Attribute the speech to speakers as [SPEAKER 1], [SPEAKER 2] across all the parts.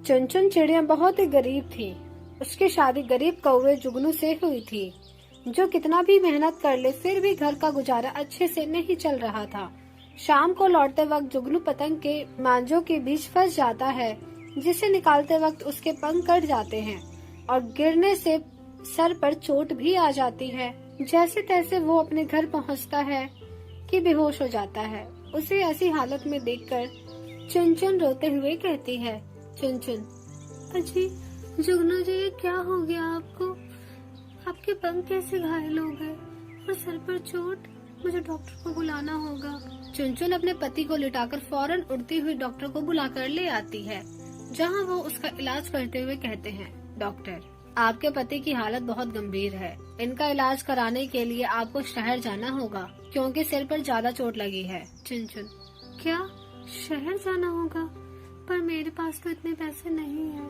[SPEAKER 1] चुनचुन चिड़िया बहुत ही गरीब थी। उसकी शादी गरीब कौवे जुगनू से हुई थी, जो कितना भी मेहनत कर ले फिर भी घर का गुजारा अच्छे से नहीं चल रहा था। शाम को लौटते वक्त जुगनू पतंग के मांझों के बीच फंस जाता है, जिसे निकालते वक्त उसके पंख कट जाते हैं और गिरने से सर पर चोट भी आ जाती है। जैसे तैसे वो अपने घर पहुंचता है कि बेहोश हो जाता है। उसे ऐसी हालत में देखकर चुनचुन रोते हुए कहती है, चुनचुन, अजी जुगनू जी, ये क्या हो गया आपको? आपके पंख कैसे घायल हो गए और सर पर चोट? मुझे डॉक्टर को बुलाना होगा। चुनचुन अपने पति को लिटाकर फौरन उड़ती हुई डॉक्टर को बुलाकर ले आती है, जहां वो उसका इलाज करते हुए कहते हैं, डॉक्टर, आपके पति की हालत बहुत गंभीर है। इनका इलाज कराने के लिए आपको शहर जाना होगा, क्योंकि सिर पर ज्यादा चोट लगी है। चुनचुन, क्या शहर जाना होगा? पर मेरे पास तो इतने पैसे नहीं है,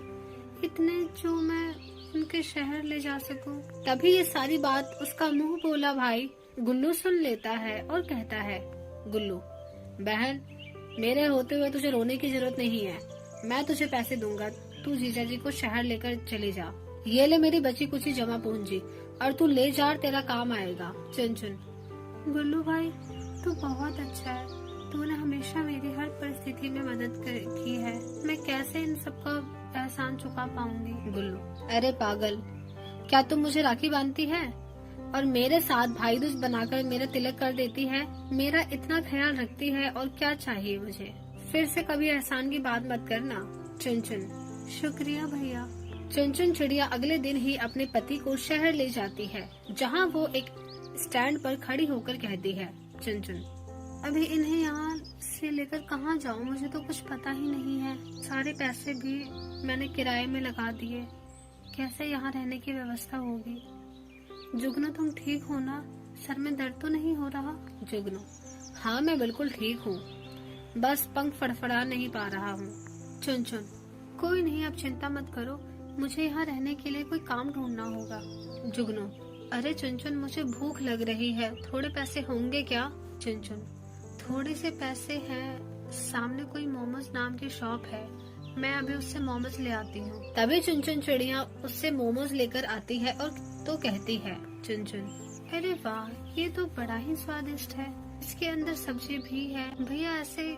[SPEAKER 1] इतने जो मैं उनके शहर ले जा सकूं। तभी ये सारी बात उसका मुंह बोला भाई गुल्लू सुन लेता है और कहता है, गुल्लू बहन, मेरे होते हुए तुझे रोने की जरूरत नहीं है। मैं तुझे पैसे दूंगा, तू जीजा जी को शहर लेकर चले जा। ये ले मेरी बची कुची जमा पूंजी और तू ले जा, तेरा काम आएगा। चुनचुन, गुल्लू भाई तू बहुत अच्छा है, तूने हमेशा मेरी हर परिस्थिति में मदद की है। मैं कैसे इन सबका एहसान चुका पाऊंगी? गुल्लू, अरे पागल, क्या तुम मुझे राखी बांधती है और मेरे साथ भाई दूज बनाकर मेरा तिलक कर देती है? मेरा इतना ख्याल रखती है और क्या चाहिए मुझे? फिर से कभी एहसान की बात मत करना। चुनचुन, शुक्रिया भैया। चुनचुन चिड़िया अगले दिन ही अपने पति को शहर ले जाती है, जहाँ वो एक स्टैंड पर खड़ी होकर कहती है, चुनचुन, अभी इन्हें यहाँ से लेकर कहाँ जाऊँ? मुझे तो कुछ पता ही नहीं है। सारे पैसे भी मैंने किराए में लगा दिए, कैसे यहाँ रहने की व्यवस्था होगी? जुगनू, तुम ठीक हो ना? सर में दर्द तो नहीं हो रहा? जुगनू, हाँ मैं बिल्कुल ठीक हूँ, बस पंख फड़फड़ा नहीं पा रहा हूँ। चुनचुन, कोई नहीं, अब चिंता मत करो, मुझे यहाँ रहने के लिए कोई काम ढूंढना होगा। जुगनू, अरे चुनचुन, मुझे भूख लग रही है, थोड़े पैसे होंगे क्या? चुनचुन, थोड़े से पैसे हैं, सामने कोई मोमोज नाम की शॉप है, मैं अभी उससे मोमोज ले आती हूँ। तभी चुनचुन चिड़िया उससे मोमोज लेकर आती है और तो कहती है, चुनचुन, अरे वाह, ये तो बड़ा ही स्वादिष्ट है, इसके अंदर सब्जी भी है। भैया ऐसे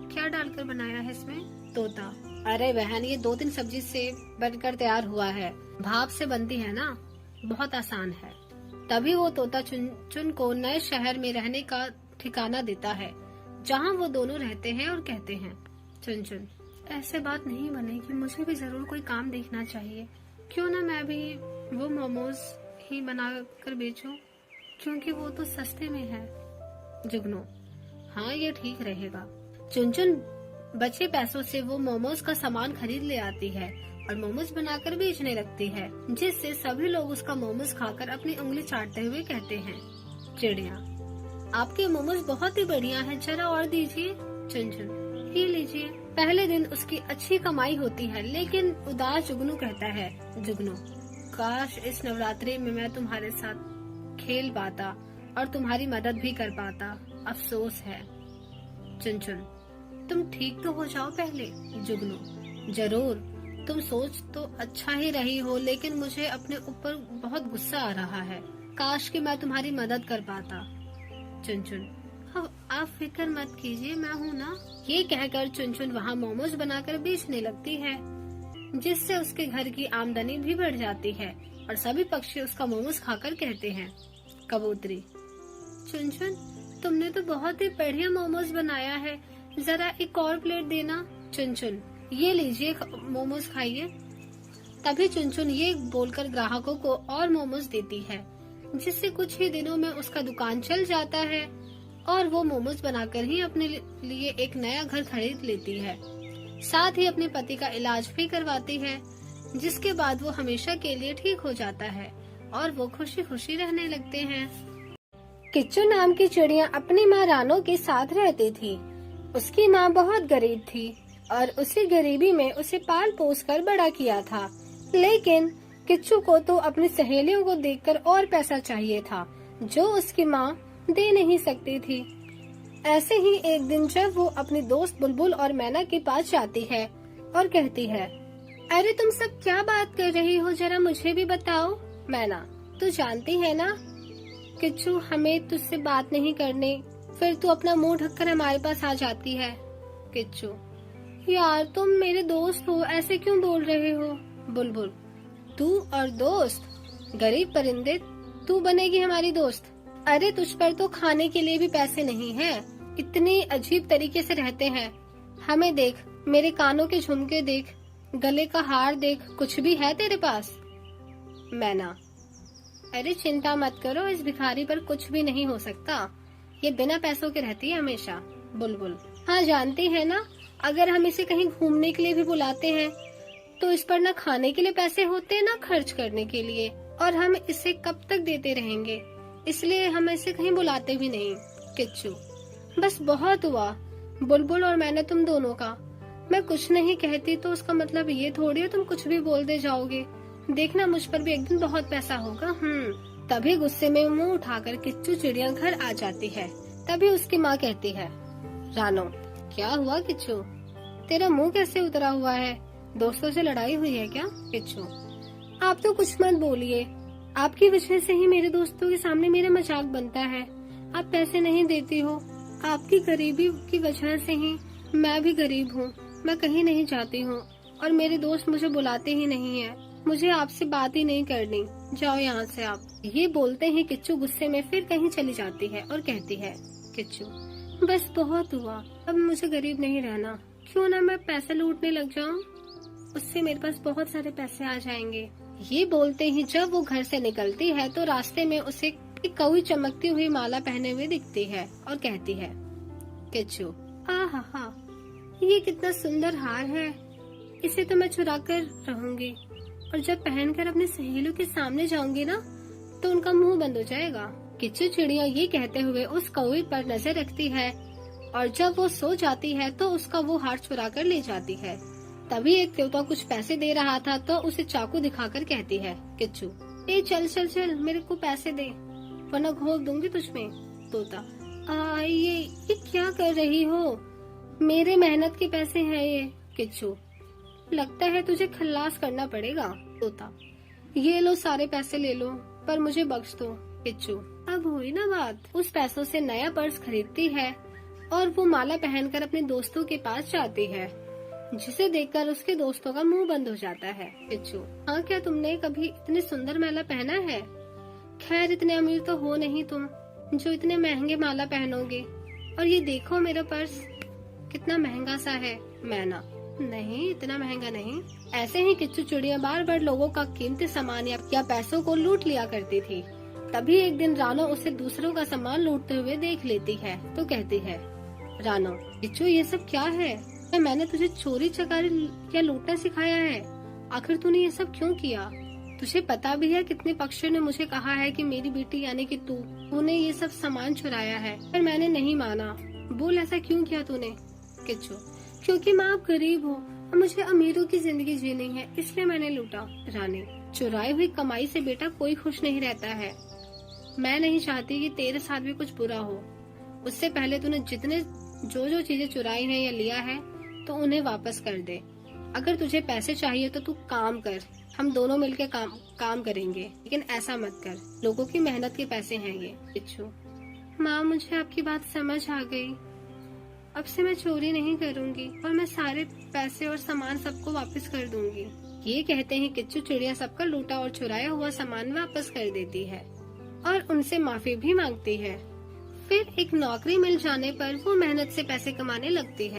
[SPEAKER 1] क्या डालकर बनाया है इसमें? तोता, अरे बहन, ये 2-3 सब्जी से बनकर तैयार हुआ है, भाप से बनती है ना, बहुत आसान है। तभी वो तोता चुनचुन को नए शहर में रहने का ठिकाना देता है, जहाँ वो दोनों रहते हैं और कहते हैं, चुनचुन, ऐसे बात नहीं बनेगी, मुझे भी जरूर कोई काम देखना चाहिए। क्यों ना मैं भी वो मोमोज ही बना कर बेचूं, क्योंकि वो तो सस्ते में है। जुगनू, हाँ ये ठीक रहेगा। चुनचुन बचे पैसों से वो मोमोज का सामान खरीद ले आती है और मोमोज बनाकर बेचने लगती है, जिससे सभी लोग उसका मोमोज खाकर अपनी उंगली चाटते हुए कहते हैं, चिड़िया, आपके मोमोज बहुत ही बढ़िया हैं, जरा और दीजिए। चुनचुन, ये लीजिए। पहले दिन उसकी अच्छी कमाई होती है, लेकिन उदास जुगनू कहता है, जुगनू, काश इस नवरात्रि में मैं तुम्हारे साथ खेल पाता और तुम्हारी मदद भी कर पाता, अफसोस है। चुनचुन, तुम ठीक तो हो जाओ पहले। जुगनू, जरूर, तुम सोच तो अच्छा ही रही हो, लेकिन मुझे अपने ऊपर बहुत गुस्सा आ रहा है, काश कि मैं तुम्हारी मदद कर पाता। चुनचुन, अब आप फिक्र मत कीजिए, मैं हूँ ना। ये कहकर चुनचुन वहाँ मोमोज बनाकर बेचने लगती है, जिससे उसके घर की आमदनी भी बढ़ जाती है और सभी पक्षी उसका मोमोज खाकर कहते हैं, कबूतरी, चुनचुन, तुमने तो बहुत ही बढ़िया मोमोज बनाया है, जरा एक और प्लेट देना। चुनचुन, ये लीजिए, मोमोज खाइए। तभी चुनचुन ये बोलकर ग्राहकों को और मोमोज देती है, जिससे कुछ ही दिनों में उसका दुकान चल जाता है और वो मोमोज बनाकर ही अपने लिए एक नया घर खरीद लेती है, साथ ही अपने पति का इलाज भी करवाती है, जिसके बाद वो हमेशा के लिए ठीक हो जाता है और वो खुशी खुशी रहने लगते हैं। किच्चू नाम की चिड़िया अपनी माँ रानो के साथ रहती थी। उसकी माँ बहुत गरीब थी और उसी गरीबी में उसे पाल पोस कर बड़ा किया था, लेकिन किच्चू को तो अपनी सहेलियों को देखकर और पैसा चाहिए था, जो उसकी माँ दे नहीं सकती थी। ऐसे ही एक दिन जब वो अपनी दोस्त बुलबुल और मैना के पास जाती है और कहती है, अरे तुम सब क्या बात कर रही हो, जरा मुझे भी बताओ। मैना, तू जानती है ना किच्चू, हमें तुझसे बात नहीं करनी, फिर तू अपना मुंह ढककर हमारे पास आ जाती है। किच्चू, यार तुम मेरे दोस्त हो, ऐसे क्यों बोल रहे हो। बुलबुल, तू और दोस्त? गरीब परिंदे, तू बनेगी हमारी दोस्त? अरे तुझ पर तो खाने के लिए भी पैसे नहीं है, इतनी अजीब तरीके से रहते हैं। हमें देख, मेरे कानों के झुमके देख, गले का हार देख, कुछ भी है तेरे पास? मैना, अरे चिंता मत करो, इस भिखारी पर कुछ भी नहीं हो सकता, ये बिना पैसों के रहती है हमेशा। बुलबुल, हाँ जानती है ना, अगर हम इसे कहीं घूमने के लिए भी बुलाते हैं तो इस पर ना खाने के लिए पैसे होते ना खर्च करने के लिए, और हम इसे कब तक देते रहेंगे, इसलिए हम इसे कहीं बुलाते भी नहीं। किच्चू, बस बहुत हुआ बुलबुल और मैंने तुम दोनों का, मैं कुछ नहीं कहती तो उसका मतलब ये थोड़ी है तुम कुछ भी बोल दे जाओगे, देखना मुझ पर भी एक दिन बहुत पैसा होगा। तभी गुस्से में मुंह उठाकर किच्चू चिड़ियाघर आ जाती है। तभी उसकी माँ कहती है, रानो क्या हुआ किच्चू, तेरा मुंह कैसे उतरा हुआ है, दोस्तों से लड़ाई हुई है क्या? किच्चू, आप तो कुछ मत बोलिए, आपकी वजह से ही मेरे दोस्तों के सामने मेरा मजाक बनता है, आप पैसे नहीं देती हो, आपकी गरीबी की वजह से ही मैं भी गरीब हूँ, मैं कहीं नहीं जाती हूँ और मेरे दोस्त मुझे बुलाते ही नहीं है, मुझे आपसे बात ही नहीं करनी, जाओ यहाँ से आप। ये बोलते ही किच्चू गुस्से में फिर कहीं चली जाती है और कहती है, किच्चू बस बहुत हुआ, अब मुझे गरीब नहीं रहना, क्यों ना मैं पैसे लूटने लग जाऊं, उससे मेरे पास बहुत सारे पैसे आ जाएंगे। ये बोलते ही जब वो घर से निकलती है तो रास्ते में उसे एक कौवी चमकती हुई माला पहने हुए दिखती है और कहती है, किच्चू आहा, ये कितना सुंदर हार है, इसे तो मैं चुरा कर रहूंगी और जब पहनकर अपने सहेलियों के सामने जाऊंगी ना तो उनका मुंह बंद हो जाएगा। किच्चू चिड़िया ये कहते हुए उस कौवे पर नजर रखती है और जब वो सो जाती है तो उसका वो हार चुरा कर ले जाती है। तभी एक तोता कुछ पैसे दे रहा था तो उसे चाकू दिखाकर कहती है, किच्चू ए चल चल चल, मेरे को पैसे दे वरना घोंप दूंगी तुझमें। तोता, ये क्या कर रही हो, मेरे मेहनत के पैसे हैं ये। किच्चू, लगता है तुझे खल्लास करना पड़ेगा। तोता, ये लो सारे पैसे ले लो पर मुझे बख्श दो। किच्चू, अब हुई ना बात। उस पैसों से नया पर्स खरीदती है और वो माला पहनकर अपने दोस्तों के पास जाती है, जिसे देखकर उसके दोस्तों का मुंह बंद हो जाता है। किच्चू, हाँ क्या तुमने कभी इतने सुंदर माला पहना है? खैर इतने अमीर तो हो नहीं तुम जो इतने महंगे माला पहनोगे, और ये देखो मेरा पर्स कितना महंगा सा है। मैना, नहीं इतना महंगा नहीं। ऐसे ही किच्चू चिड़िया बार बार लोगों का कीमती सामान या पैसों को लूट लिया करती थी। तभी एक दिन रानो उसे दूसरों का सामान लूटते हुए देख लेती है तो कहती है, रानो किच्चू ये सब क्या है, मैंने तुझे चोरी चकारी या लूटना सिखाया है, आखिर तूने ये सब क्यों किया? तुझे पता भी है कितने पक्षियों ने मुझे कहा है कि मेरी बेटी यानी कि तूने ये सब सामान चुराया है, पर मैंने नहीं माना, बोल ऐसा क्यों किया तूने? किच्चू, क्योंकि माँ आप गरीब हो और मुझे अमीरों की जिंदगी जीनी है, इसलिए मैंने लूटा। रानी, चुराई हुई कमाई से बेटा कोई खुश नहीं रहता है, मैं नहीं चाहती कि तेरे साथ भी कुछ बुरा हो। उससे पहले तूने जो चीजें चुराई हैं या लिया है तो उन्हें वापस कर दे। अगर तुझे पैसे चाहिए तो तू काम कर, हम दोनों मिलकर काम करेंगे, लेकिन ऐसा मत कर, लोगों की मेहनत के पैसे हैं ये। किच्चू, माँ मुझे आपकी बात समझ आ गई, अब से मैं चोरी नहीं करूंगी और मैं सारे पैसे और सामान सबको वापस कर दूंगी। ये कहते हैं किच्चू चिड़िया सबका लूटा और चुराया हुआ सामान वापस कर देती है और उनसे माफी भी मांगती है। फिर एक नौकरी मिल जाने पर वो मेहनत से पैसे कमाने लगती है।